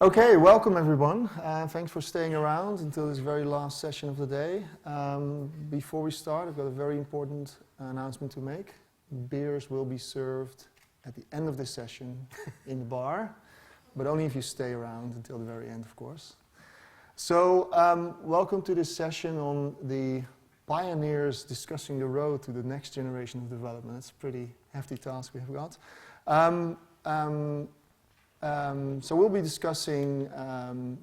Okay, welcome everyone. Thanks for staying around until this very last session of the day. Before we start, I've got a very important announcement to make. Beers will be served at the end of this session in the bar, but only if you stay around until the very end, of course. So, welcome to this session on the pioneers discussing the road to the next generation of development. It's a pretty hefty task we have got. So we'll be discussing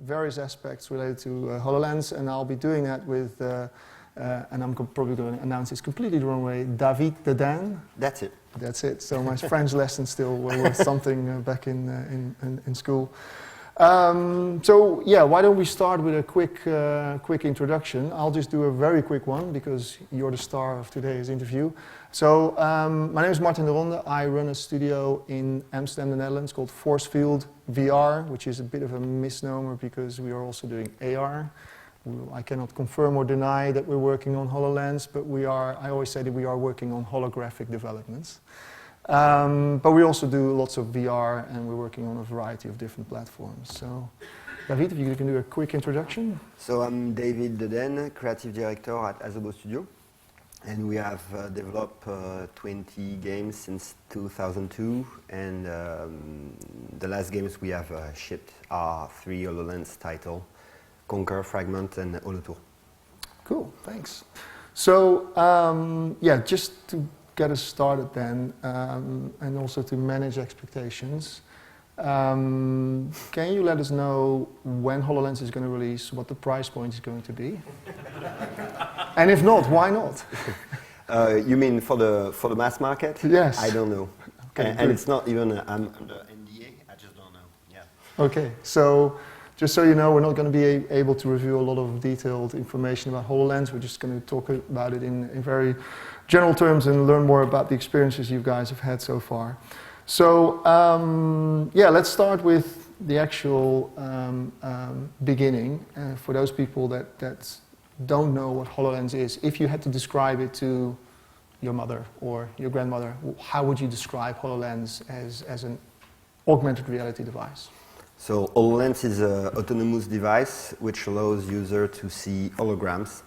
various aspects related to HoloLens, and I'll be doing that with, and I'm probably going to announce this completely the wrong way, Dedeine. That's it. That's it. So my French lessons still were worth something back in school. So yeah, why don't we start with a quick introduction. I'll just do a very quick one because you're the star of today's interview. So my name is Ronde. I run a studio in Amsterdam, the Netherlands, called Force Field VR, which is a bit of a misnomer because we are also doing AR. I cannot confirm or deny that we're working on HoloLens, but I always say that we are working on holographic developments. But we also do lots of VR, and we're working on a variety of different platforms. So, David, if you can do a quick introduction. So I'm David Dedeine, creative director at Azobo Studio, and we have developed 20 games since 2002, and the last games we have shipped are 3 HoloLens titles, Conquer, Fragment, and Holotour. Cool, thanks. So, yeah, just to get us started then, and also to manage expectations. Can you let us know when HoloLens is going to release, what the price point is going to be? And if not, why not? You mean for the mass market? Yes. I don't know. Okay, and it's not even, I'm under NDA, I just don't know. Yeah. Okay, so just so you know, we're not going to be able to review a lot of detailed information about HoloLens. We're just going to talk about it in very general terms and learn more about the experiences you guys have had so far. So, yeah, let's start with the actual beginning. For those people that don't know what HoloLens is, if you had to describe it to your mother or your grandmother, how would you describe HoloLens as an augmented reality device? So HoloLens is an autonomous device which allows users to see holograms.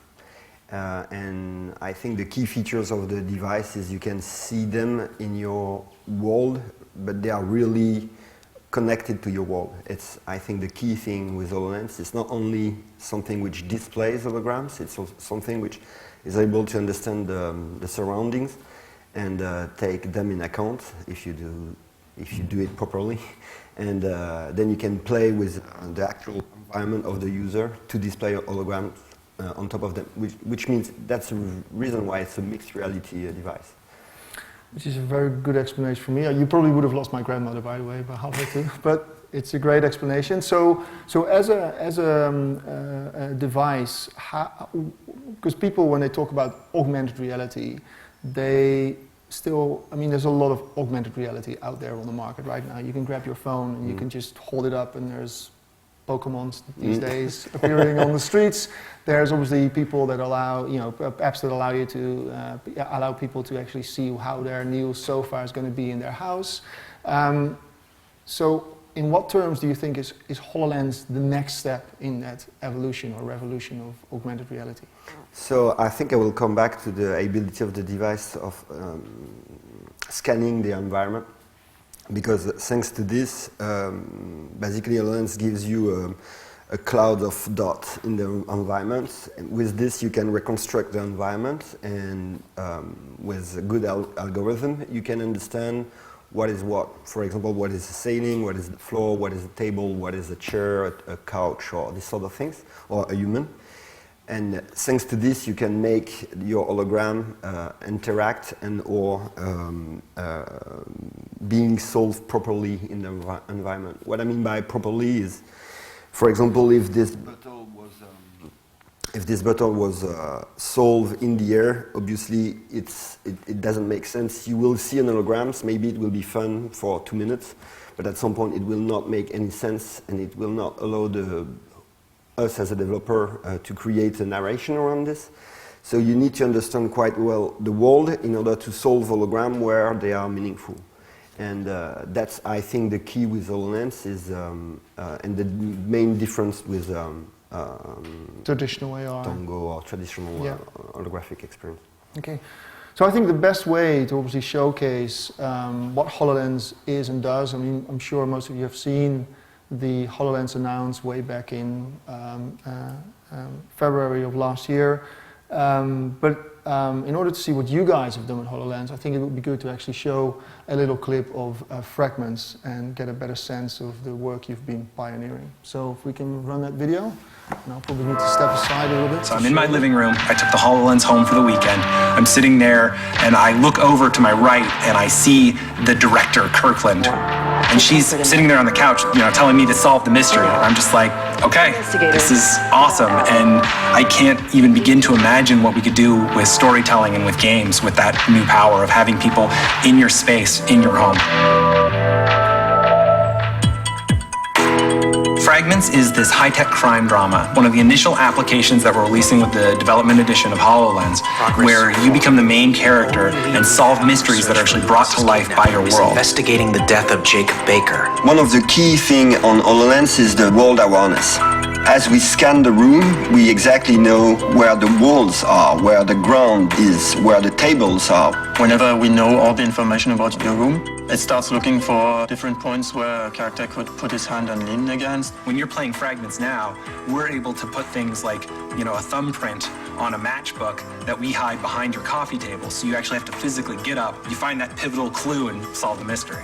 And I think the key features of the device is you can see them in your world, but they are really connected to your world. It's, I think, the key thing with HoloLens. It's not only something which displays holograms, it's also something which is able to understand the surroundings and take them in account if you do it properly. And then you can play with the actual environment of the user to display a hologram on top of them, which means that's the reason why it's a mixed reality device. Which is a very good explanation for me. You probably would have lost my grandmother, by the way, by halfway through, but it's a great explanation. So as a device, because people, when they talk about augmented reality, they still, I mean, there's a lot of augmented reality out there on the market right now. You can grab your phone and you can just hold it up, and there's Pokemons these days appearing on the streets. There's obviously people that allow, apps that allow you to allow people to actually see how their new sofa is going to be in their house. So, in what terms do you think is HoloLens the next step in that evolution or revolution of augmented reality? So I think I will come back to the ability of the device of scanning the environment. Because thanks to this, basically HoloLens gives you a cloud of dots in the environment. And with this, you can reconstruct the environment, and with a good algorithm, you can understand what is what. For example, what is the ceiling, what is the floor, what is the table, what is a chair, a couch, or these sort of things, or a human. And thanks to this, you can make your hologram interact and or being solved properly in the environment. What I mean by properly is, for example, if this bottle was solved in the air, obviously it doesn't make sense. You will see an holograms, maybe it will be fun for 2 minutes, but at some point it will not make any sense, and it will not allow us as a developer to create a narration around this. So you need to understand quite well the world in order to solve hologram where they are meaningful. And that's, I think, the key with HoloLens is, and the main difference with traditional AR. Tango or traditional holographic experience. Okay. So I think the best way to obviously showcase what HoloLens is and does, I mean, I'm sure most of you have seen the HoloLens announced way back in February of last year. But in order to see what you guys have done with HoloLens, I think it would be good to actually show a little clip of fragments and get a better sense of the work you've been pioneering. So if we can run that video, and I'll probably need to step aside a little bit. So I'm in my living room. I took the HoloLens home for the weekend. I'm sitting there and I look over to my right and I see the director, Kirkland. And she's sitting there on the couch, you know, telling me to solve the mystery. And I'm just like, okay, this is awesome. And I can't even begin to imagine what we could do with storytelling and with games with that new power of having people in your space, in your home. Fragments is this high-tech crime drama, one of the initial applications that we're releasing with the development edition of HoloLens, where you become the main character and solve mysteries that are actually brought to life by your world. Investigating the death of Jacob Baker. One of the key things on HoloLens is the world awareness. As we scan the room, we exactly know where the walls are, where the ground is, where the tables are. Whenever we know all the information about your room, it starts looking for different points where a character could put his hand and lean against. When you're playing Fragments now, we're able to put things like, you know, a thumbprint on a matchbook that we hide behind your coffee table, so you actually have to physically get up, you find that pivotal clue and solve the mystery.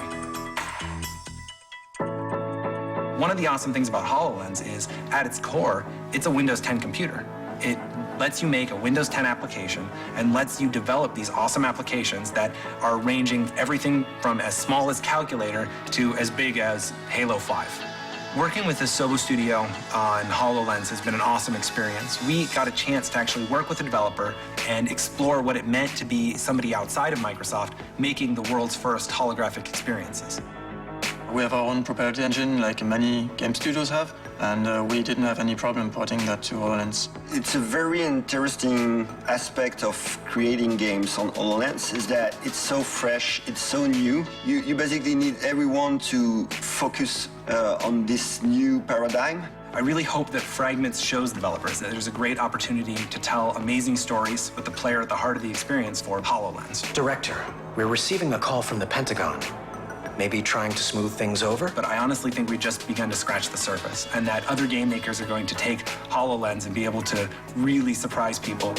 One of the awesome things about HoloLens is, at its core, it's a Windows 10 computer. It lets you make a Windows 10 application and lets you develop these awesome applications that are ranging everything from as small as Calculator to as big as Halo 5. Working with the Sobo studio on HoloLens has been an awesome experience. We got a chance to actually work with a developer and explore what it meant to be somebody outside of Microsoft making the world's first holographic experiences. We have our own proprietary engine, like many game studios have, and we didn't have any problem porting that to HoloLens. It's a very interesting aspect of creating games on HoloLens is that it's so fresh, it's so new. You basically need everyone to focus on this new paradigm. I really hope that Fragments shows developers that there's a great opportunity to tell amazing stories with the player at the heart of the experience for HoloLens. Director, we're receiving a call from the Pentagon. Maybe trying to smooth things over? But I honestly think we've just begun to scratch the surface, and that other game makers are going to take HoloLens and be able to really surprise people.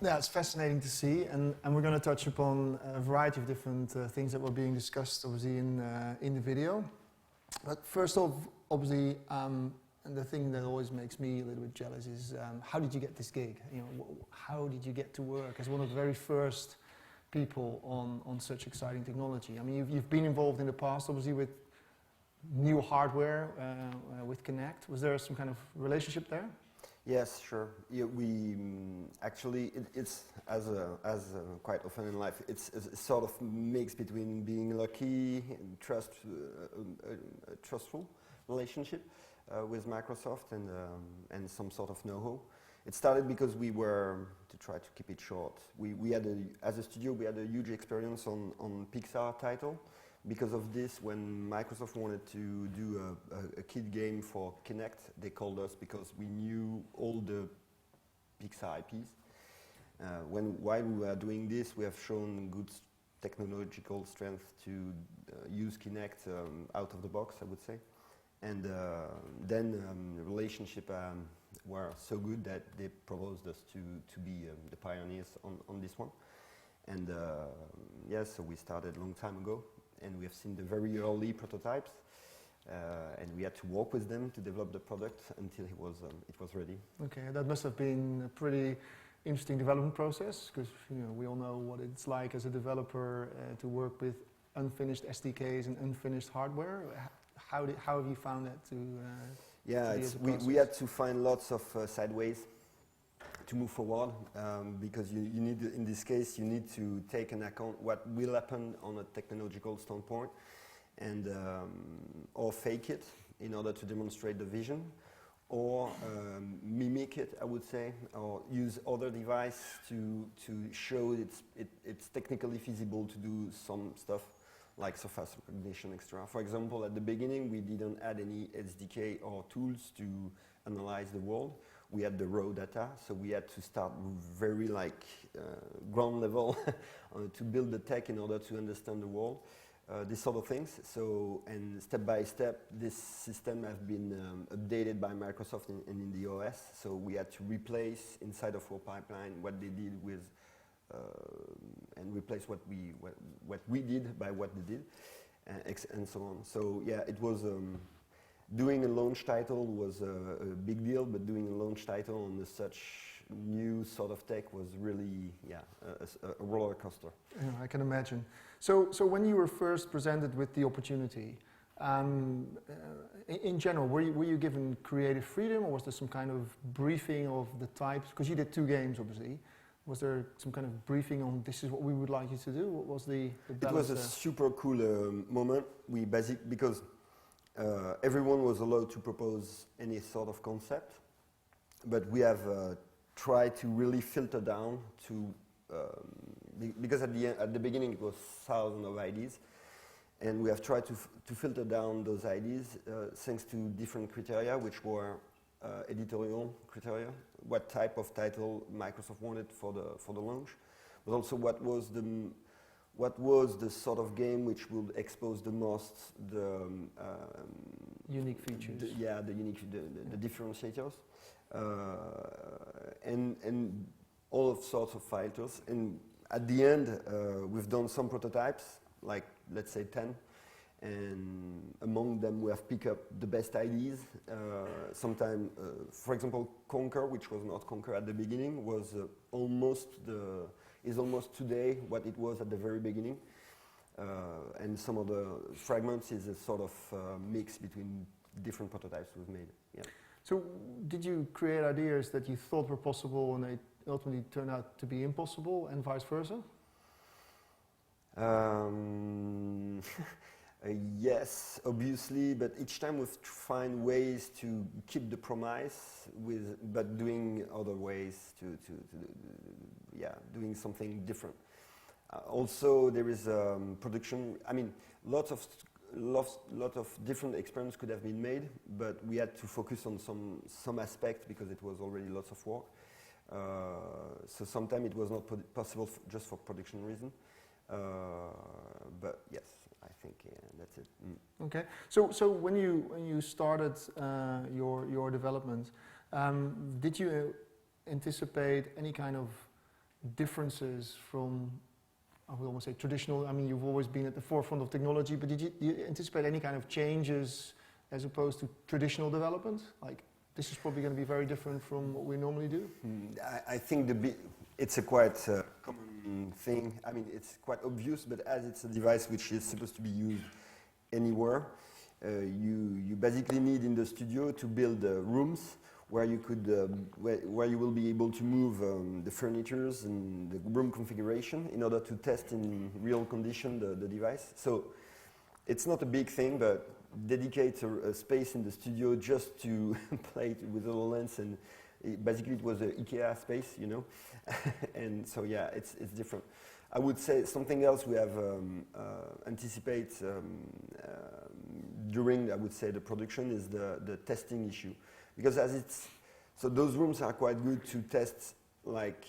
Yeah, it's fascinating to see, and we're going to touch upon a variety of different things that were being discussed, obviously, in the video. But first off, obviously, and the thing that always makes me a little bit jealous is how did you get this gig? You know, how did you get to work as one of the very first people on such exciting technology? I mean, you've been involved in the past, obviously, with new hardware, with Kinect. Was there some kind of relationship there? Yes, sure. Yeah, we actually it's as quite often in life, it's a sort of mix between being lucky and trustful relationship with Microsoft and some sort of know-how. It started because we were, to try to keep it short, we had as a studio we had a huge experience on Pixar title. Because of this, when Microsoft wanted to do a kid game for Kinect, they called us because we knew all the Pixar IPs. While we were doing this, we have shown good technological strength to use Kinect out of the box, I would say. And then the relationship were so good that they proposed us to be the pioneers on this one. And yes, so we started a long time ago. And we have seen the very early prototypes, and we had to work with them to develop the product until it was ready. Okay, that must have been a pretty interesting development process, because we all know what it's like as a developer to work with unfinished SDKs and unfinished hardware. How have you found that to? Yeah, we had to find lots of sideways to move forward, because you need, in this case, you need to take into account what will happen on a technological standpoint, and or fake it in order to demonstrate the vision, or mimic it, I would say, or use other device to show it's technically feasible to do some stuff like surface recognition, etc. For example, at the beginning, we didn't add any SDK or tools to analyze the world. We had the raw data, so we had to start very ground level to build the tech in order to understand the world. These sort of things. So, and step by step, this system has been updated by Microsoft in the OS. So we had to replace inside of our pipeline what they did with, and replace what we did by what they did, and so on. So yeah, it was doing a launch title was a big deal, but doing a launch title on such new sort of tech was really a roller coaster. Yeah, I can imagine. So when you were first presented with the opportunity, in general, were you given creative freedom, or was there some kind of briefing of the types? Because you did 2 games, obviously. Was there some kind of briefing on this is what we would like you to do? What was the balance? It was a super cool moment. Because everyone was allowed to propose any sort of concept, but we have tried to really filter down to because at the beginning it was thousands of ideas, and we have tried to filter down those ideas thanks to different criteria, which were editorial criteria, what type of title Microsoft wanted for the launch, but also what was the sort of game which would expose the most the unique features. The differentiators, and all sorts of filters. And at the end, we've done some prototypes, like let's say 10. And among them we have picked up the best ideas. Sometimes, for example, Conquer, which was not Conquer at the beginning, was is almost today what it was at the very beginning. And some of the fragments is a sort of mix between different prototypes we've made. Yeah. So did you create ideas that you thought were possible and they ultimately turned out to be impossible, and vice versa? Yes, obviously, but each time we find ways to keep the promise but doing other ways doing something different. Also, there is production. I mean, lot of different experiments could have been made, but we had to focus on some aspect because it was already lots of work. So sometimes it was not possible just for production reason. But yes, I think that's it. Okay. So when you started your development, did you anticipate any kind of differences from, I would almost say, traditional? I mean, you've always been at the forefront of technology, but did you anticipate any kind of changes as opposed to traditional development? Like, this is probably going to be very different from what we normally do? I think it's a quite common thing. I mean, it's quite obvious, but as it's a device which is supposed to be used anywhere, you basically need in the studio to build rooms where you could, where you will be able to move the furnitures and the room configuration in order to test in real condition the device. So it's not a big thing, but dedicate a space in the studio just to play it with HoloLens, and basically it was an IKEA space, you know. And so yeah, it's different. I would say something else we have anticipate during, I would say, the production is the testing issue, because so those rooms are quite good to test, like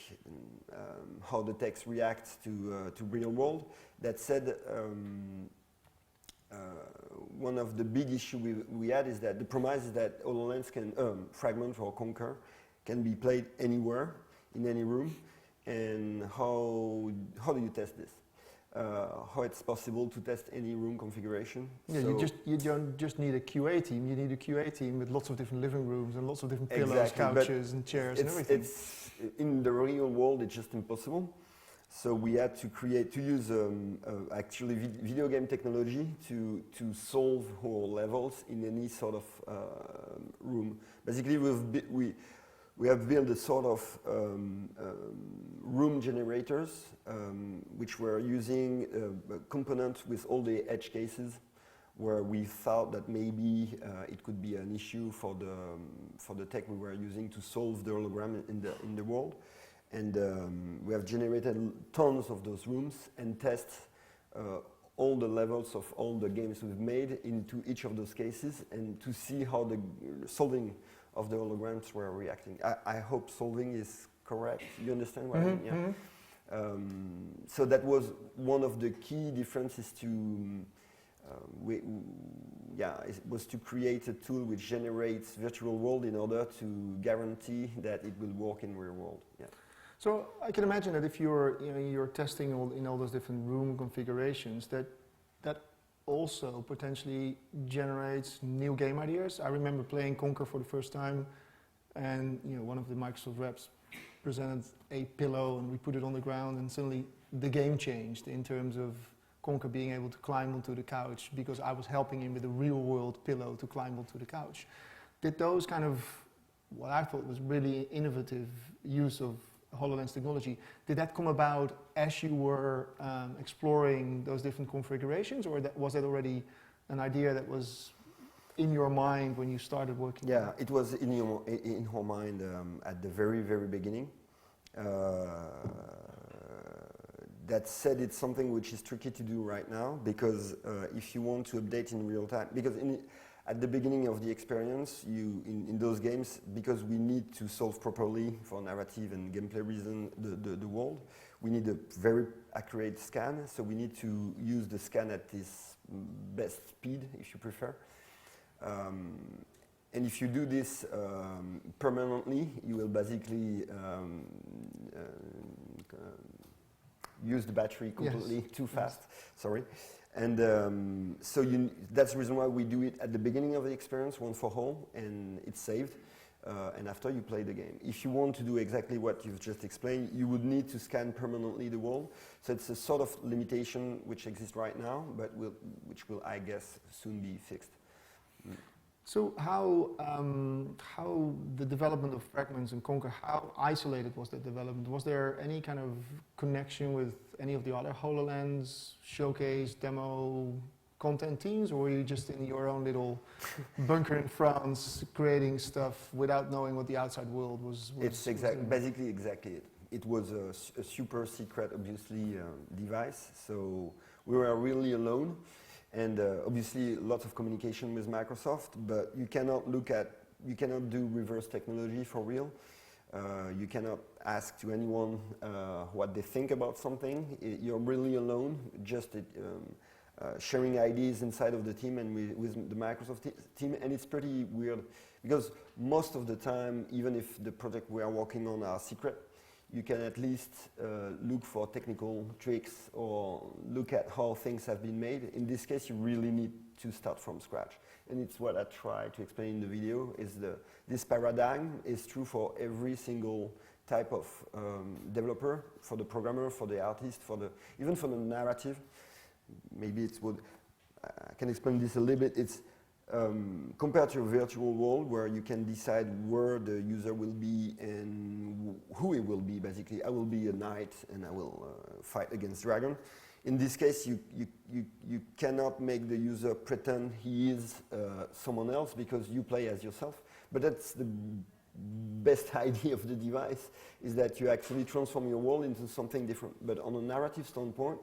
how the text reacts to real world. That said, one of the big issues we had is that the promise is that HoloLens can fragment or Conquer can be played anywhere in any room, and how do you test this? How it's possible to test any room configuration? Yeah, so you don't just need a QA team. You need a QA team with lots of different living rooms and lots of different pillows, exactly, couches, and chairs and everything. It's in the real world, it's just impossible. So we had to use actually video game technology to solve whole levels in any sort of room. Basically, we have built a sort of room generators, which were using a component with all the edge cases where we thought that maybe it could be an issue for the tech we were using to solve the hologram in the world. And we have generated tons of those rooms and test all the levels of all the games we've made into each of those cases, and to see how the solving of the holograms were reacting. I hope solving is correct. You understand what I mean? Yeah. So that was one of the key differences to it was to create a tool which generates virtual world in order to guarantee that it will work in real world. Yeah. So I can imagine that if you're testing in all those different room configurations, that also potentially generates new game ideas. I remember playing Conquer for the first time, and one of the Microsoft reps presented a pillow, and we put it on the ground, and suddenly the game changed in terms of Conquer being able to climb onto the couch because I was helping him with a real-world pillow to climb onto the couch. Did those kind of, what I thought was really innovative use of HoloLens technology, did that come about as you were exploring those different configurations, or was that already an idea that was in your mind when you started working? Yeah, it was in her mind at the very, very beginning. That said, it's something which is tricky to do right now, because if you want to update in real time, because at the beginning of the experience, in those games, because we need to solve properly for narrative and gameplay reason the world, we need a very accurate scan, so we need to use the scan at its best speed, if you prefer. And if you do this permanently, you will basically use the battery completely too fast. Sorry. And so that's the reason why we do it at the beginning of the experience, one for all, and it's saved. And after you play the game. If you want to do exactly what you've just explained, you would need to scan permanently the world. So it's a sort of limitation which exists right now, but which will, I guess, soon be fixed. So how the development of Fragments and Conquer, how isolated was that development? Was there any kind of connection with any of the other HoloLens showcase, demo, content teams, or were you just in your own little bunker in France creating stuff without knowing what the outside world was it's basically exactly it. It was a super secret, obviously, device, so we were really alone. And obviously lots of communication with Microsoft, but you cannot do reverse technology for real. You cannot ask to anyone what they think about something. You're really alone, just sharing ideas inside of the team and with the Microsoft team. And it's pretty weird, because most of the time, even if the project we are working on are secret, you can at least look for technical tricks or look at how things have been made. In this case, you really need to start from scratch. And it's what I try to explain in the video, is this paradigm is true for every single type of developer, for the programmer, for the artist, even for the narrative. Maybe it's what, I can explain this a little bit. It's compared to a virtual world where you can decide where the user will be and who he will be, basically. I will be a knight and I will fight against dragon. In this case, you cannot make the user pretend he is someone else, because you play as yourself. But that's the best idea of the device, is that you actually transform your world into something different. But on a narrative standpoint,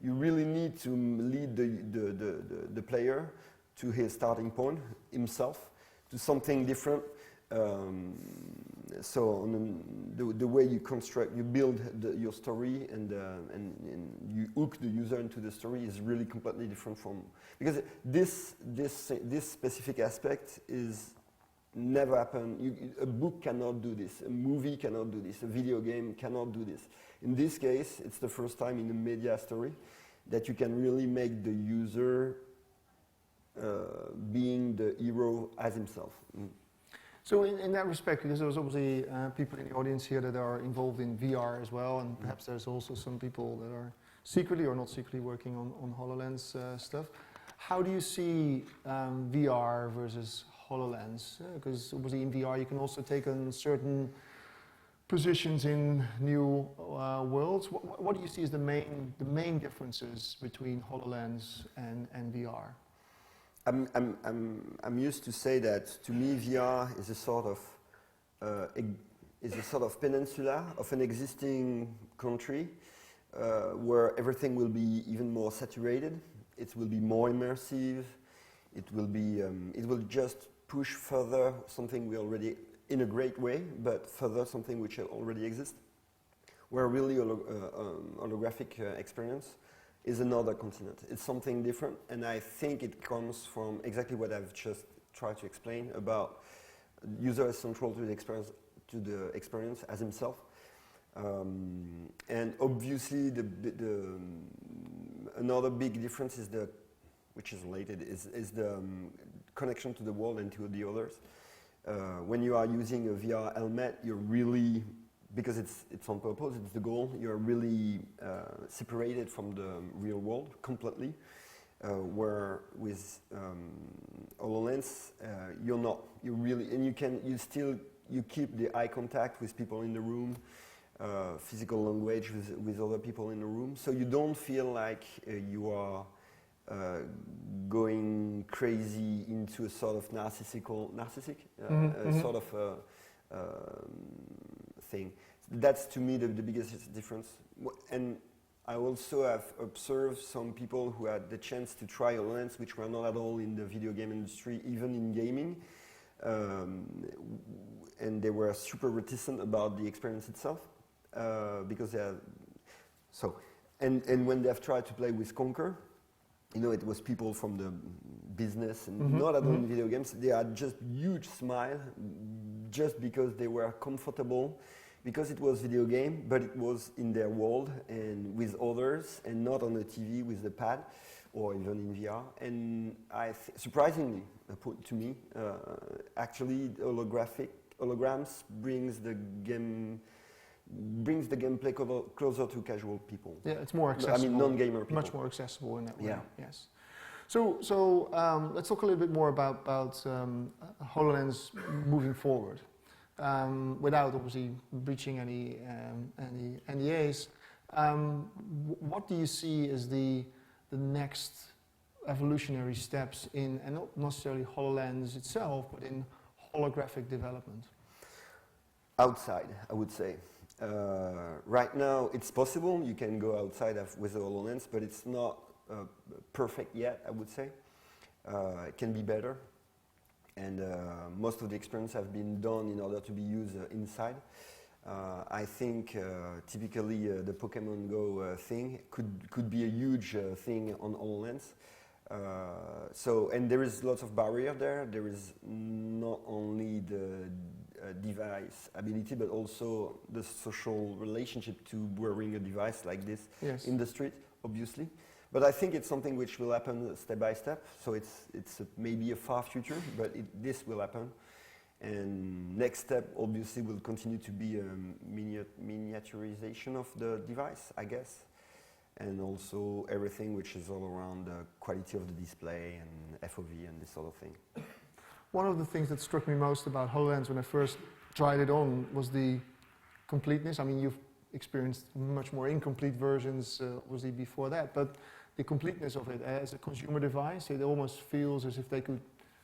you really need to lead the player to his starting point, himself, to something different. So the way you construct, you build your story, and you hook the user into the story is really completely different from, because this specific aspect is never happened. A book cannot do this, a movie cannot do this, a video game cannot do this. In this case, it's the first time in a media story that you can really make the user being the hero as himself. So in that respect, because there's obviously people in the audience here that are involved in VR as well, and perhaps there's also some people that are secretly or not secretly working on HoloLens stuff. How do you see VR versus HoloLens? Because obviously in VR you can also take on certain positions in new worlds. What do you see as the main differences between HoloLens and VR? I'm used to say that to me VR is a sort of peninsula of an existing country where everything will be even more saturated. It will be more immersive. It will just push further something we already, in a great way, but further something which already exists. Where really holographic experience is another continent. It's something different, and I think it comes from exactly what I've just tried to explain about user is central to the experience as himself. And obviously, another big difference is which is related, is the connection to the world and to the others. When you are using a VR helmet, you're really, because it's on purpose, it's the goal, you're really separated from the real world completely. Where with HoloLens, you're not. You really, and you keep the eye contact with people in the room, physical language with other people in the room, so you don't feel like you are going crazy into a sort of narcissic sort of thing. That's to me the biggest difference. And I also have observed some people who had the chance to try HoloLens, which were not at all in the video game industry, even in gaming, and they were super reticent about the experience itself, because they are so. And when they have tried to play with Conquer, you know, it was people from the business and not at all in video games. They had just huge smile, just because they were comfortable, because it was video game, but it was in their world and with others, and not on the TV with the pad, or even in VR. And surprisingly, to me, actually, holograms brings the gameplay closer to casual people. Yeah, it's more accessible. I mean, non-gamer people. Much more accessible in that way. Yeah. Yes. So let's talk a little bit more about HoloLens moving forward, without obviously breaching any NDAs. What do you see as the next evolutionary steps in, and not necessarily HoloLens itself, but in holographic development? Outside, I would say. Right now, it's possible. You can go outside with a HoloLens, but it's not perfect yet, I would say. It can be better. And most of the experience have been done in order to be used inside. I think typically the Pokemon Go thing could be a huge thing on HoloLens. And there is lots of barrier there. There is not only the device ability, but also the social relationship to wearing a device like this in the street, obviously. But I think it's something which will happen step by step. So it's maybe a far future, but this will happen. And next step, obviously, will continue to be a miniaturization of the device, I guess. And also everything which is all around the quality of the display and FOV and this sort of thing. One of the things that struck me most about HoloLens when I first tried it on was the completeness. I mean, you've experienced much more incomplete versions, obviously, before that, but the completeness of it as a consumer device, it almost feels as if they could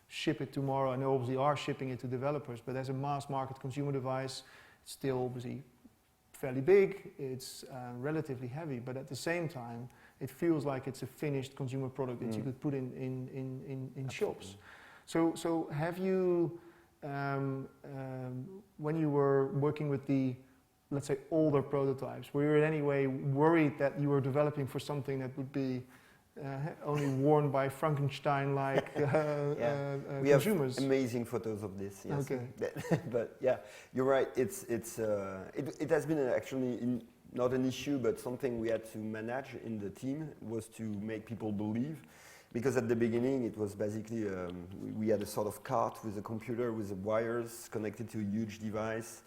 ship it tomorrow, and they obviously are shipping it to developers, but as a mass market consumer device, it's still obviously fairly big, it's relatively heavy, but at the same time, it feels like it's a finished consumer product that you could put in shops. So have you, when you were working with the, let's say, older prototypes, were you in any way worried that you were developing for something that would be only worn by Frankenstein-like we consumers? have amazing photos of this. Yes. Okay. But yeah, you're right. It has been actually not an issue, but something we had to manage in the team was to make people believe. Because at the beginning it was basically, we had a sort of cart with a computer with wires connected to a huge device,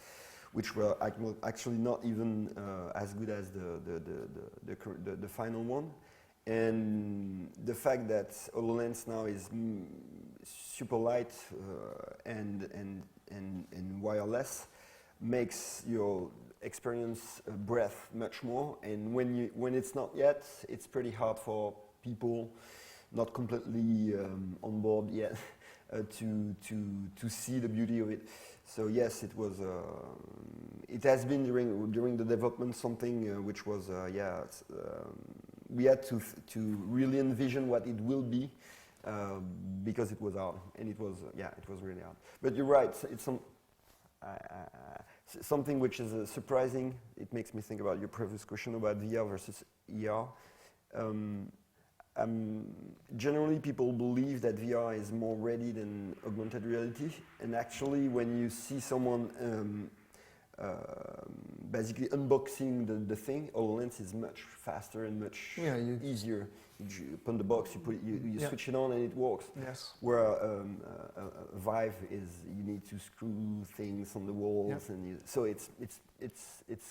which were actually not even as good as the final one. And the fact that HoloLens now is super light and wireless makes your experience breadth much more. And when it's not yet, it's pretty hard for people not completely on board yet to see the beauty of it. So yes, it was. It has been during the development something which was we had to really envision what it will be because it was hard, and it was it was really hard. But you're right, it's something which is surprising. It makes me think about your previous question about VR versus ER. Generally, people believe that VR is more ready than augmented reality, and actually, when you see someone basically unboxing the thing, HoloLens is much faster and much easier. You open the box, you put it, you switch it on, and it works. Yes. Where Vive is, you need to screw things on the walls, and so it's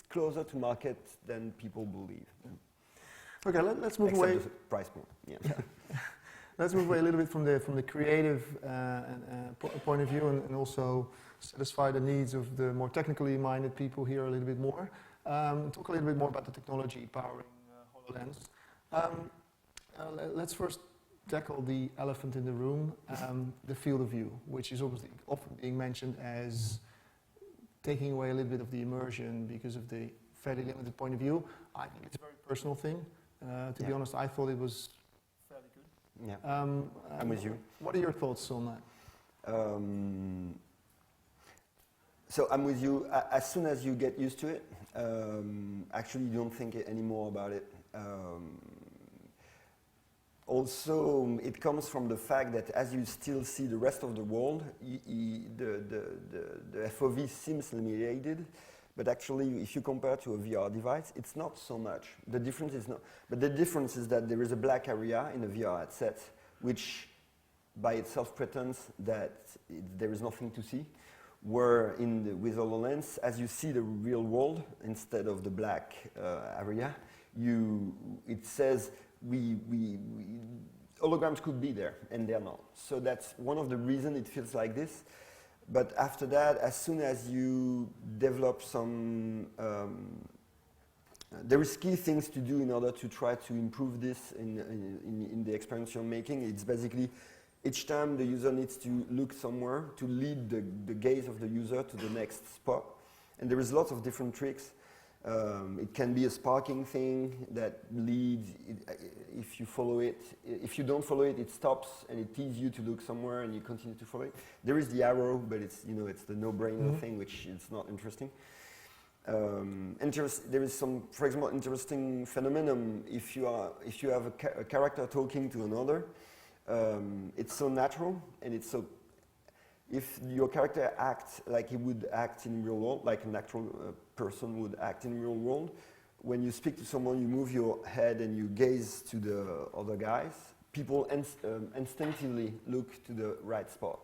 closer to market than people believe. Okay, let's move Except away. the price point. Yeah. Let's move away a little bit from the creative point of view, and also satisfy the needs of the more technically minded people here a little bit more. Talk a little bit more about the technology powering HoloLens. Let's first tackle the elephant in the room, the field of view, which is obviously often being mentioned as taking away a little bit of the immersion because of the fairly limited point of view. I think it's a very personal thing. To be honest, I thought it was fairly good. Yeah, I'm with you. What are your thoughts on that? So I'm with you. As soon as you get used to it, actually you don't think anymore about it. Also, it comes from the fact that as you still see the rest of the world, the FOV seems limited. But actually, if you compare to a VR device, it's not so much. The difference is not. But the difference is that there is a black area in a VR headset, which by itself pretends that there is nothing to see. Where with HoloLens, as you see the real world instead of the black area, it says holograms could be there, and they're not. So that's one of the reasons it feels like this. But after that, as soon as you develop some, there is key things to do in order to try to improve this in the experience you're making. It's basically each time the user needs to look somewhere to lead the gaze of the user to the next spot. And there is lots of different tricks. It can be a sparking thing that leads, if you follow it. If you don't follow it, it stops and it teases you to look somewhere and you continue to follow it. There is the arrow, but it's the no-brainer thing, which is not interesting. There is some, for example, interesting phenomenon. If you have a character talking to another, it's so natural and it's so. If your character acts like he would act in real world, like an actual person would act in real world, when you speak to someone, you move your head and you gaze to the other guys, people instinctively look to the right spot.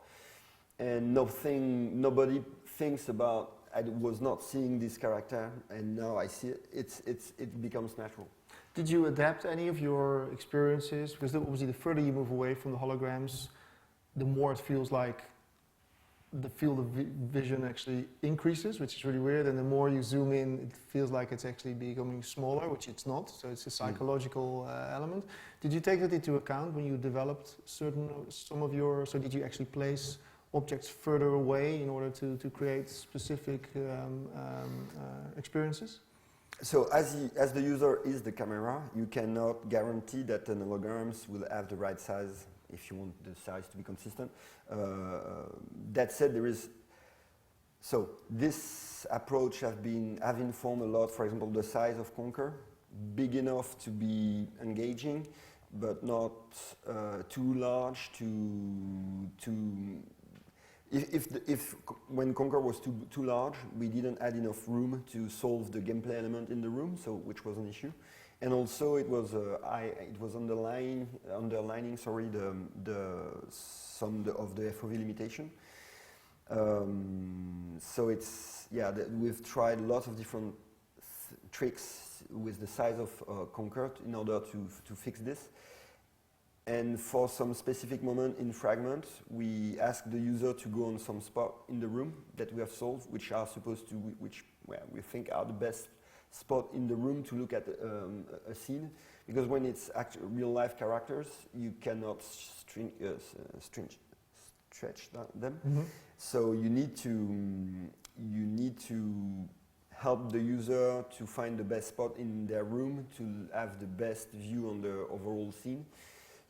And nobody thinks about, I was not seeing this character and now I see it. It becomes natural. Did you adapt any of your experiences? Because obviously the further you move away from the holograms, the more it feels like the field of vision actually increases, which is really weird, and the more you zoom in, it feels like it's actually becoming smaller, which it's not, so it's a psychological element. Did you take that into account when you developed some of your, so did you actually place objects further away in order to create specific experiences? So as the user is the camera, you cannot guarantee that the holograms will have the right size if you want the size to be consistent. That said, this approach have informed a lot. For example, the size of Conquer, big enough to be engaging, but not too large If when Conquer was too large, we didn't add enough room to solve the gameplay element in the room, which was an issue. And also, it was underlining some of the FOV limitation. So we've tried lots of different tricks with the size of Conquer in order to fix this. And for some specific moment in Fragment, we ask the user to go on some spot in the room that we have solved, which we think are the best spot in the room to look at a scene, because when it's real life characters, you cannot stretch them. Mm-hmm. So you need to help the user to find the best spot in their room to have the best view on the overall scene.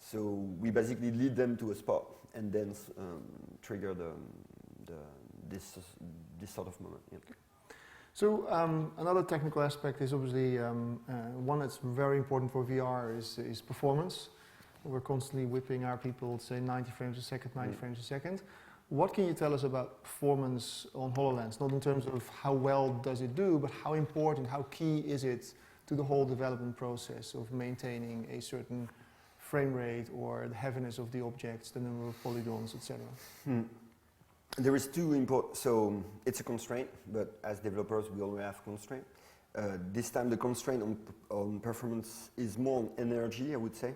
So we basically lead them to a spot and then trigger this sort of moment. Yeah. So another technical aspect is obviously one that's very important for VR is performance. We're constantly whipping our people, say 90 frames a second, 90 frames a second. What can you tell us about performance on HoloLens? Not in terms of how well does it do, but how important, how key is it to the whole development process of maintaining a certain frame rate or the heaviness of the objects, the number of polygons, etc. There is two important, so it's a constraint, but as developers we always have constraint. This time the constraint on performance is more on energy, I would say.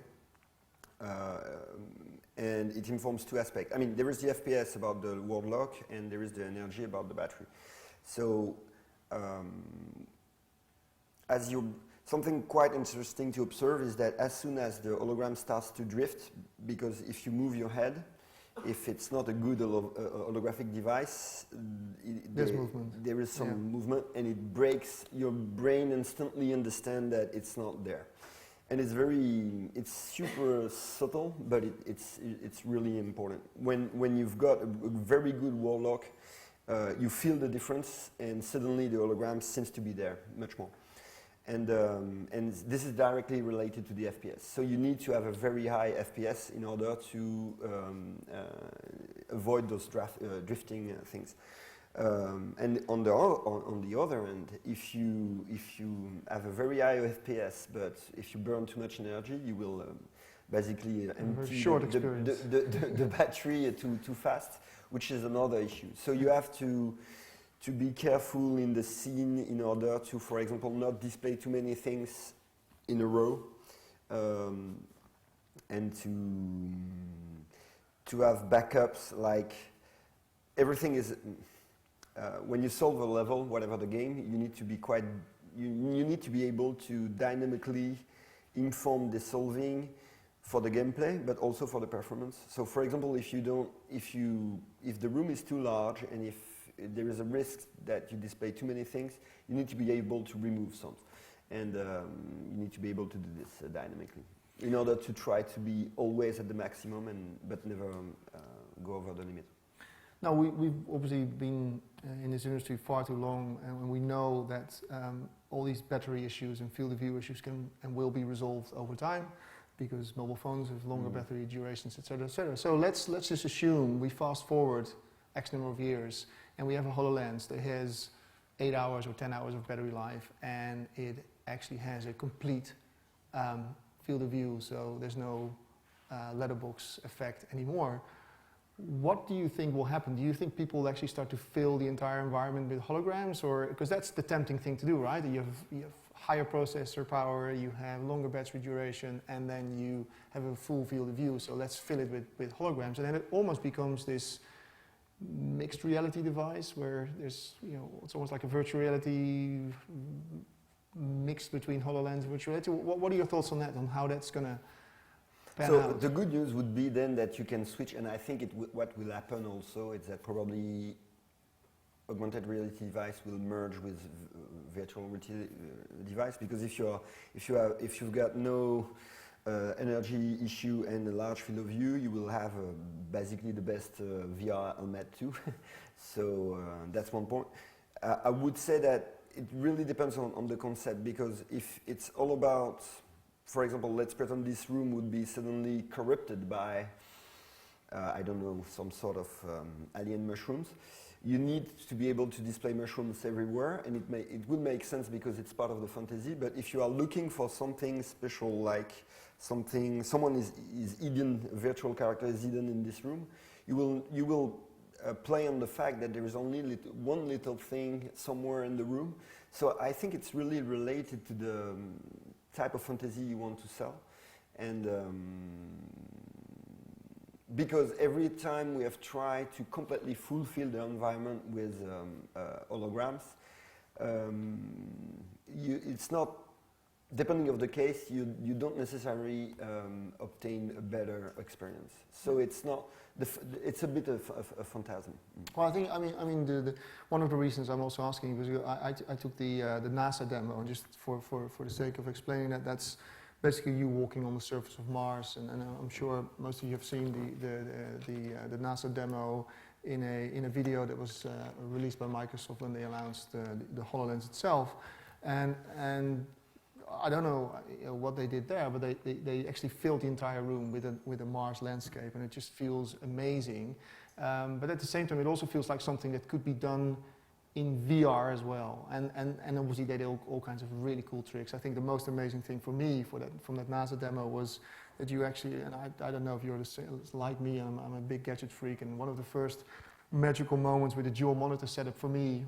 And it informs two aspects. I mean, there is the FPS about the world lock, and there is the energy about the battery. So, something quite interesting to observe is that as soon as the hologram starts to drift, because if you move your head, if it's not a good holographic device, there is some movement, and it breaks. Your brain instantly understands that it's not there. And it's super subtle, but it's really important. When you've got a very good wall lock, you feel the difference, and suddenly the hologram seems to be there much more. And this is directly related to the FPS. So you need to have a very high FPS in order to avoid those drifting things. And on the other end, if you have a very high FPS, but if you burn too much energy, you will basically empty the battery too fast, which is another issue. So you have to be careful in the scene in order to, for example, not display too many things in a row, and to have backups. Like everything is. When you solve a level, whatever the game, you need to be you need to be able to dynamically inform the solving for the gameplay, but also for the performance. So, for example, if the room is too large and if there is a risk that you display too many things, you need to be able to remove some, and you need to be able to do this dynamically in order to try to be always at the maximum, but never go over the limit. Now, we've obviously been in this industry far too long, and we know that all these battery issues and field of view issues can and will be resolved over time, because mobile phones have longer battery durations, etc., etc. So let's just assume we fast forward X number of years, and we have a HoloLens that has 8 hours or 10 hours of battery life, and it actually has a complete field of view, so there's no letterbox effect anymore. What do you think will happen? Do you think people will actually start to fill the entire environment with holograms, or because that's the tempting thing to do, right? You have higher processor power, you have longer battery duration, and then you have a full field of view. So let's fill it with holograms, and then it almost becomes this mixed reality device where there's, it's almost like a virtual reality mixed between HoloLens and virtual reality. What are your thoughts on that? On how that's going to? So the good news would be then that you can switch, and I think what will happen also is that probably augmented reality device will merge with virtual reality device, because if you've got no energy issue and a large field of view, you will have basically the best VR helmet too. So that's one point. I would say that it really depends on the concept, because if it's all about, for example, let's pretend this room would be suddenly corrupted by, I don't know, some sort of alien mushrooms. You need to be able to display mushrooms everywhere, and it will make sense because it's part of the fantasy. But if you are looking for something special, like someone is hidden, a virtual character is hidden in this room, you will play on the fact that there is only one little thing somewhere in the room. So I think it's really related to the type of fantasy you want to sell, and because every time we have tried to completely fulfill the environment with holograms, it's not, depending of the case, you don't necessarily obtain a better experience. So it's not, it's a bit of a phantasm. Well, I think, one of the reasons I'm also asking is I took the NASA demo, and just for the sake of explaining that, that's basically you walking on the surface of Mars, and I'm sure most of you have seen the NASA demo in a video that was released by Microsoft when they announced the HoloLens itself, and I don't know what they did there, but they actually filled the entire room with a Mars landscape, and it just feels amazing. But at the same time, it also feels like something that could be done in VR as well. And obviously they did all kinds of really cool tricks. I think the most amazing thing for me from that NASA demo was that you actually, and I don't know if you're like me, I'm a big gadget freak, and one of the first magical moments with the dual monitor setup for me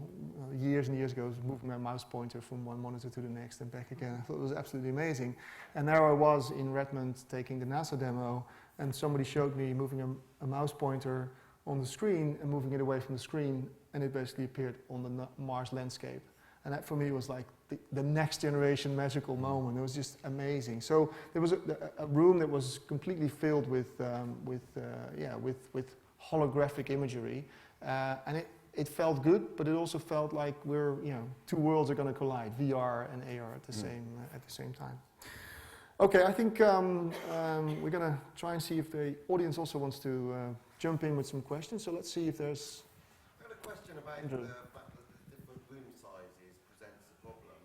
years and years ago was moving my mouse pointer from one monitor to the next and back again. I thought it was absolutely amazing. And there I was in Redmond taking the NASA demo, and somebody showed me moving a mouse pointer on the screen and moving it away from the screen, and it basically appeared on the Mars landscape. And that for me was like the next generation magical moment. It was just amazing. So there was a room that was completely filled with holographic imagery, and it felt good, but it also felt like two worlds are going to collide, VR and AR at the same time. Okay, I think we're going to try and see if the audience also wants to jump in with some questions. So let's see if there's. I had a question about the fact that the different room sizes presents a problem,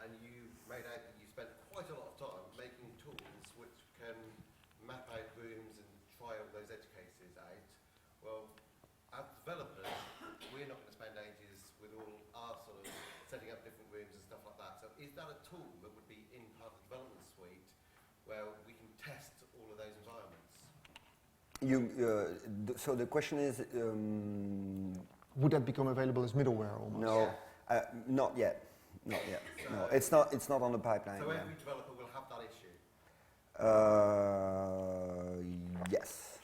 and you made out that you spent quite a lot of time making tools which can map out rooms and try all those edge cases out. Well, as developers, we're not going to spend ages with all our sort of setting up different rooms and stuff like that. So is that a tool that would be in part of the development suite where we can test all of those environments? So the question is... would that become available as middleware almost? No, not yet. Not yet. So no, it's not on the pipeline. So every developer will have that issue? Yes.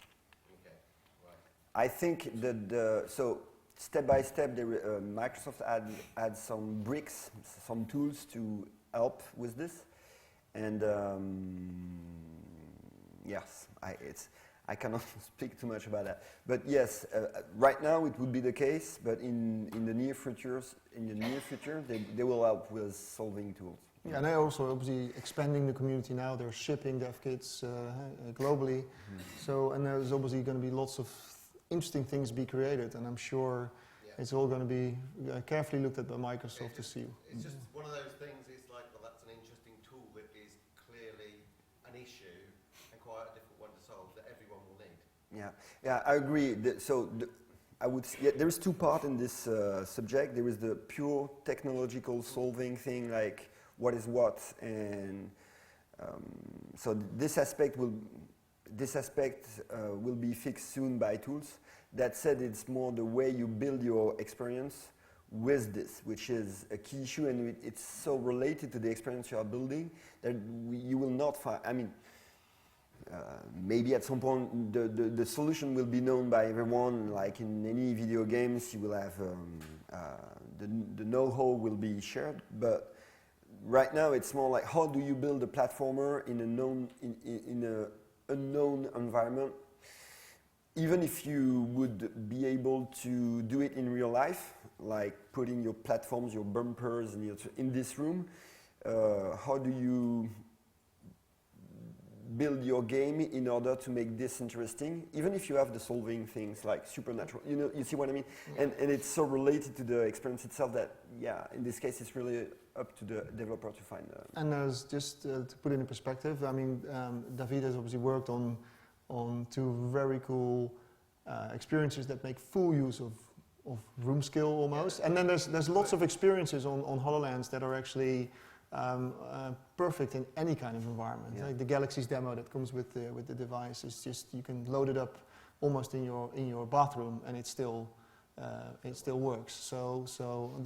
Okay, right. I think that so step by step, Microsoft had some bricks, some tools to help with this, and yes, I cannot speak too much about that. But yes, right now it would be the case, but in the near future, they will help with solving tools. Yeah, and they're also obviously expanding the community now. They're shipping dev kits globally. So, and there's obviously going to be lots of interesting things be created, and I'm sure it's all going to be carefully looked at by Microsoft to see. It's just one of those things, it's like, well, that's an interesting tool that is clearly an issue and quite a difficult one to solve that everyone will need. Yeah, I agree. I would say, there is two parts in this subject. There is the pure technological solving thing, like what is what, and so this aspect will be fixed soon by tools. That said, it's more the way you build your experience with this, which is a key issue, and it's so related to the experience you are building that you will not find. I mean, maybe at some point the solution will be known by everyone. Like in any video games, you will have the know-how will be shared. But right now, it's more like how do you build a platformer in a unknown environment? Even if you would be able to do it in real life, like putting your platforms, your bumpers in this room, how do you build your game in order to make this interesting, even if you have the solving things like supernatural, you see what I mean? And it's so related to the experience itself that, yeah, in this case, it's really up to the developer to find. And there's just to put it in perspective, I mean, David has obviously worked on two very cool experiences that make full use of room skill almost. And then there's lots of experiences on HoloLens that are actually perfect in any kind of environment. Like the Galaxy's demo that comes with the device is just, you can load it up almost in your bathroom and it still works. So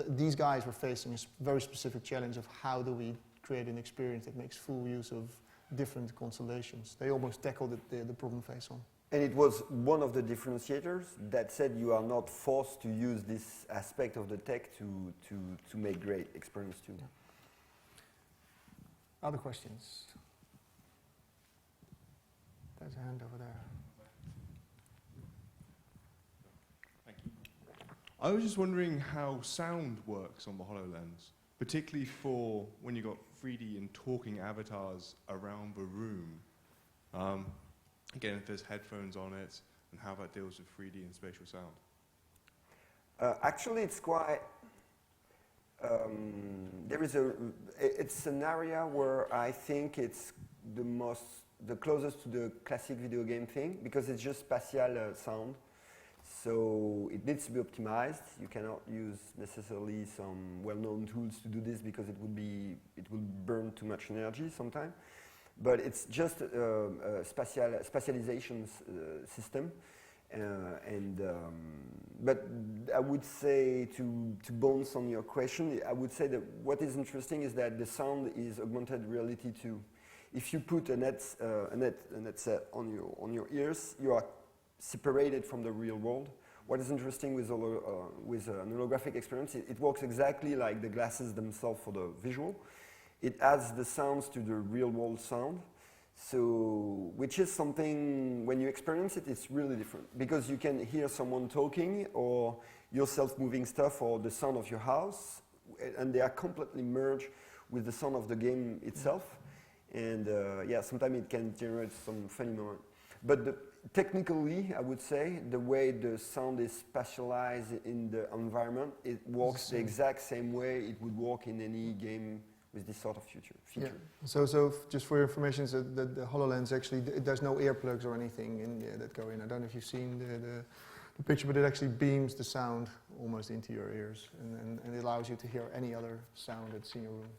these guys were facing a very specific challenge of how do we create an experience that makes full use of different constellations. They almost tackled the problem face on. And it was one of the differentiators that said you are not forced to use this aspect of the tech to make great experience too. Yeah. Other questions? There's a hand over there. Thank you. I was just wondering how sound works on the HoloLens, particularly for when you've got 3D and talking avatars around the room. Again, if there's headphones on it, and how that deals with 3D and spatial sound. Actually, it's quite. It's an area where I think it's the closest to the classic video game thing, because it's just spatial sound. So it needs to be optimized. You cannot use necessarily some well-known tools to do this, because it would burn too much energy sometimes. But it's just a spatialization system. But I would say, to bounce on your question, I would say that what is interesting is that the sound is augmented reality too. If you put a net set on your ears, you are separated from the real world. What is interesting with an holographic experience, it works exactly like the glasses themselves for the visual. It adds the sounds to the real world sound. So, which is something, when you experience it, it's really different, because you can hear someone talking, or yourself moving stuff, or the sound of your house, and they are completely merged with the sound of the game itself. And yeah, sometimes it can generate some funny moments. But technically, I would say, the way the sound is spatialized in the environment, it works the exact same way it would work in any game with this sort of feature. Yeah. So just for your information, so the HoloLens actually, there's no earplugs or anything in there that go in. I don't know if you've seen the picture, but it actually beams the sound almost into your ears, and it allows you to hear any other sound that's in your room.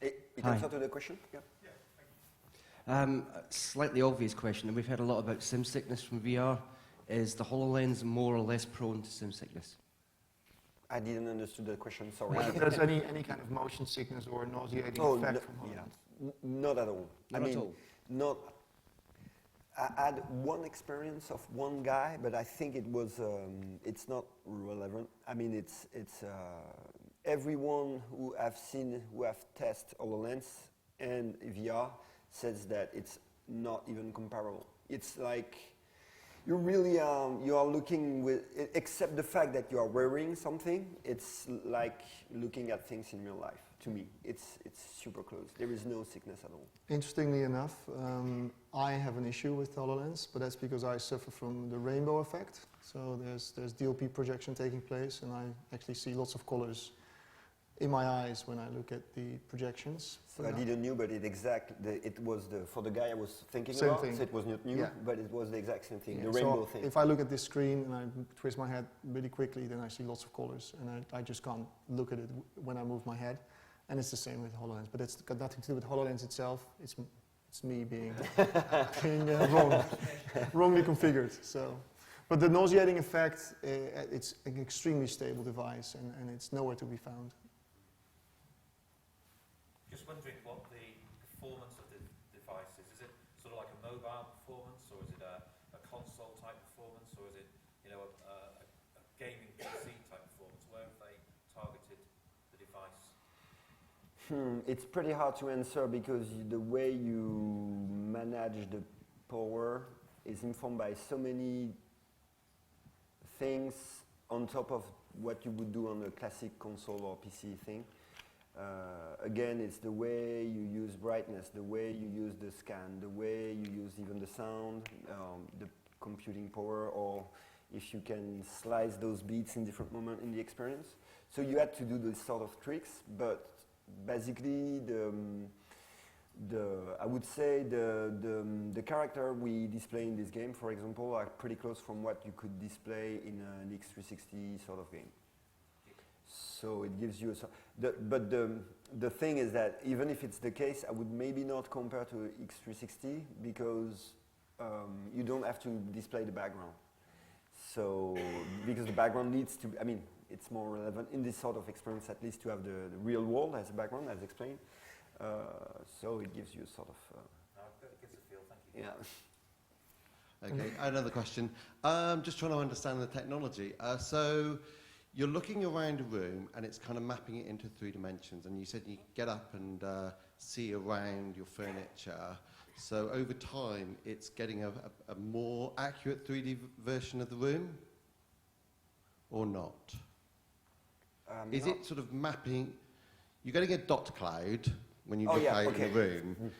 It answer to the question? Yeah. A slightly obvious question, and we've heard a lot about sim sickness from VR. Is the HoloLens more or less prone to sim sickness? I didn't understand the question, sorry. If there's any kind of motion sickness or nauseating effect from HoloLens? Yeah. Not at all. Not at all? Not. I had one experience of one guy, but I think it was. It's not relevant. I mean, it's everyone who have tested HoloLens and VR says that it's not even comparable. It's like you really you are looking with, except the fact that you are wearing something, it's like looking at things in real life. To me, it's super close. There is no sickness at all. Interestingly enough, I have an issue with HoloLens, but that's because I suffer from the rainbow effect. So there's DLP projection taking place, and I actually see lots of colors in my eyes when I look at the projections. So I didn't know, but it was for the guy I was thinking same about. Thing. So it was not new, yeah. But it was the exact same thing, yeah. the rainbow so thing. If I look at this screen and I twist my head really quickly, then I see lots of colors, and I just can't look at it when I move my head. And it's the same with HoloLens, but it's got nothing to do with HoloLens itself. It's me being wrongly configured. So, but the nauseating effect, it's an extremely stable device, and it's nowhere to be found. Just wondering what the performance of the device is. Is it sort of like a mobile performance, or is it a console type performance, or is it a gaming PC type performance? Where have they targeted the device? It's pretty hard to answer, because the way you manage the power is informed by so many things on top of what you would do on a classic console or PC thing. Again, it's the way you use brightness, the way you use the scan, the way you use even the sound, the computing power, or if you can slice those beats in different moments in the experience. So you had to do this sort of tricks, but basically I would say the character we display in this game, for example, are pretty close from what you could display in an X360 sort of game. So it gives you but the thing is that even if it's the case, I would maybe not compare to X360, because you don't have to display the background. So because the background needs to, I mean, it's more relevant in this sort of experience, at least, to have the real world as a background, as explained. So it gives you a sort of. No, it gives a feel. Thank you. Yeah. Okay, another question. Just trying to understand the technology. So you're looking around a room and it's kind of mapping it into 3 dimensions, and you said you get up and see around your furniture. So over time, it's getting a more accurate 3D version of the room, or not? Is it sort of mapping? You're getting a dot cloud when you look out in the room.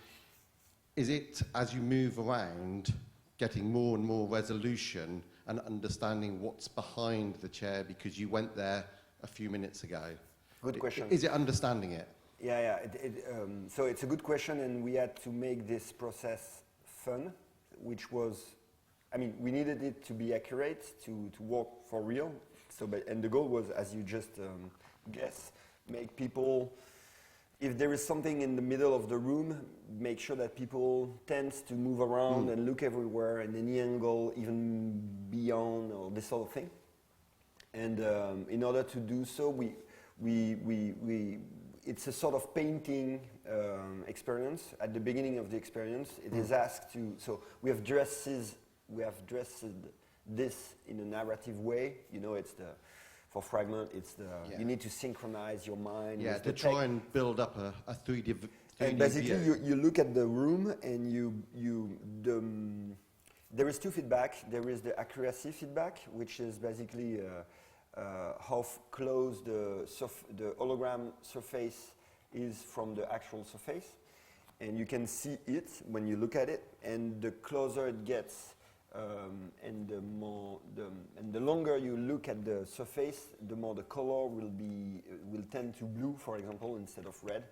Is it, as you move around, getting more and more resolution and understanding what's behind the chair because you went there a few minutes ago? Good question. Is it understanding it? Yeah. So it's a good question, and we had to make this process fun, which was, I mean, we needed it to be accurate, to work for real. So, and the goal was, as you just guessed, make people, if there is something in the middle of the room, make sure that people tend to move around and look everywhere and any angle, even beyond, or this sort of thing. And in order to do so, it's a sort of painting experience. At the beginning of the experience, it is asked to, so we have dressed this in a narrative way. You know, it's the, for Fragment, it's the, you need to synchronize your mind. Yeah, with to try and build up a 3D and basically, you look at the room and there is 2 feedback. There is the accuracy feedback, which is basically how close the hologram surface is from the actual surface. And you can see it when you look at it, and the closer it gets, and the longer you look at the surface, the more the color will tend to blue, for example, instead of red,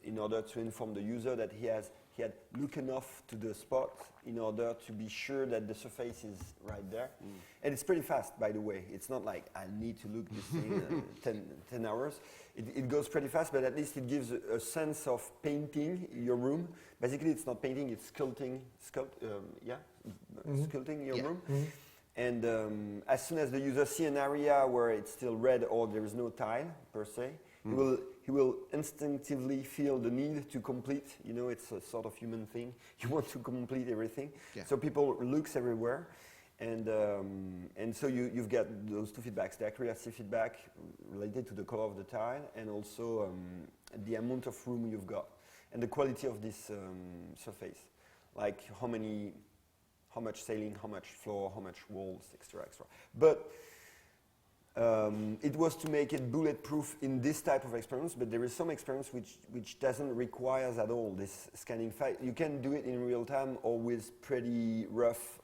in order to inform the user that he had looked enough to the spot in order to be sure that the surface is right there. And it's pretty fast, by the way. It's not like I need to look this thing 10 hours. It goes pretty fast, but at least it gives a sense of painting your room. Basically, it's not painting, it's sculpting your room. And as soon as the user sees an area where it's still red or there is no tile, per se, he will instinctively feel the need to complete. You know, it's a sort of human thing. You want to complete everything. Yeah. So people looks everywhere. And so you've got those 2 feedbacks, the accuracy feedback related to the color of the tile, and also the amount of room you've got, and the quality of this surface, like how much ceiling, how much floor, how much walls, extra. But it was to make it bulletproof in this type of experience, but there is some experience which doesn't require at all this scanning. You can do it in real time or with pretty rough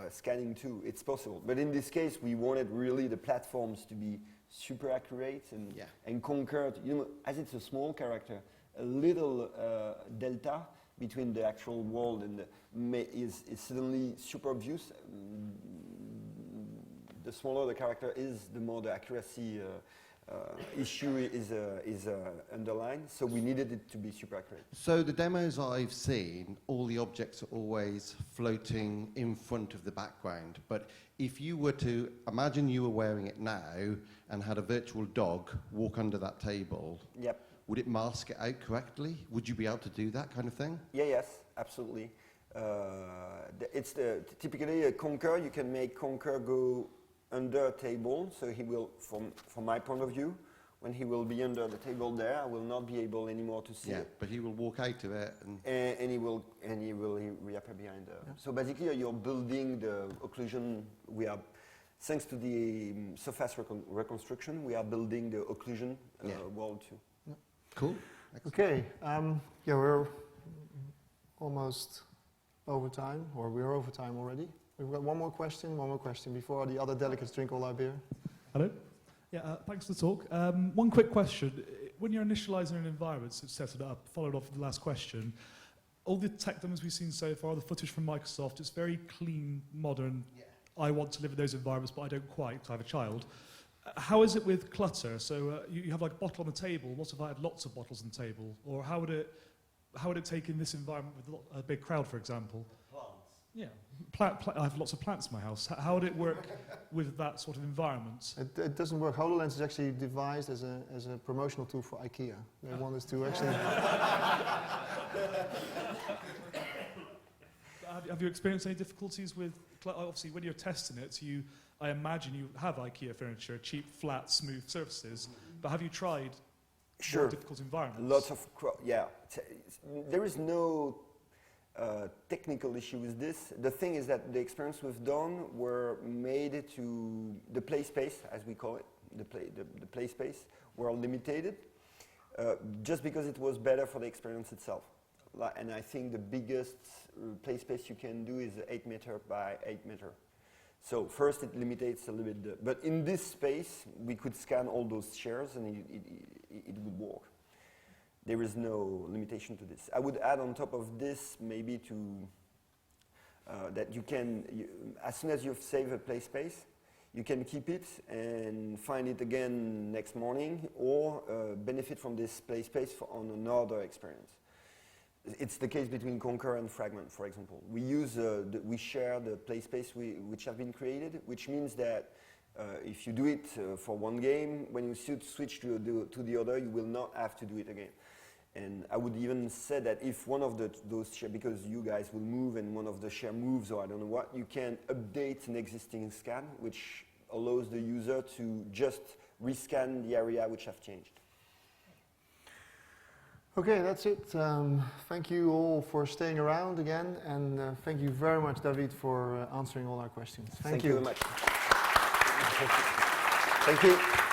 scanning too. It's possible. But in this case, we wanted really the platforms to be super accurate and conquer, you know, as it's a small character, a little delta between the actual world and is suddenly super obvious. The smaller the character is, the more the accuracy issue is underlined. So we needed it to be super accurate. So the demos I've seen, all the objects are always floating in front of the background. But if you were to imagine you were wearing it now and had a virtual dog walk under that table, would it mask it out correctly? Would you be able to do that kind of thing? Yes, absolutely. It's typically a Conquer. You can make Conquer go under a table, so he will, from my point of view, when he will be under the table there, I will not be able anymore to see it. But he will walk out of it, and he will reappear behind. So basically, you're building the occlusion. Thanks to the surface reconstruction, we are building the occlusion world too. Cool. Okay. We're almost over time, or we're over time already. We've got one more question before the other delegates drink all our beer. Hello. Thanks for the talk. One quick question. When you're initializing an environment, so set it up, followed off the last question, all the tech demos we've seen so far, the footage from Microsoft, it's very clean, modern. I want to live in those environments, but I don't quite, I have a child. How is it with clutter? So you have like a bottle on the table. What if I had lots of bottles on the table? Or how would it take in this environment with a big crowd, for example? Yeah, I have lots of plants in my house. How would it work with that sort of environment? It doesn't work. HoloLens is actually devised as a promotional tool for IKEA. They want us to actually... Have you experienced any difficulties with, obviously when you're testing it, I imagine you have IKEA furniture, cheap, flat, smooth surfaces, but have you tried more difficult environments? Lots of, yeah. There is no technical issue with this. The thing is that the experiments we've done were made to the play space, as we call it, the play space, were limited, just because it was better for the experience itself. And I think the biggest play space you can do is 8 meter by 8 meter. So first it limitates a little bit, but in this space we could scan all those chairs and it would work. There is no limitation to this. I would add on top of this maybe that you can, as soon as you've saved a play space, you can keep it and find it again next morning, or benefit from this play space on another experience. It's the case between Conquer and Fragment, for example. We share the play space which have been created, which means that if you do it for one game, when you switch to the other, you will not have to do it again. And I would even say that if one of those share, because you guys will move and one of the share moves or I don't know what, you can update an existing scan, which allows the user to just rescan the area which have changed. Okay, that's it. Thank you all for staying around again, and thank you very much, David, for answering all our questions. Thank you Thank you very much. Thank you.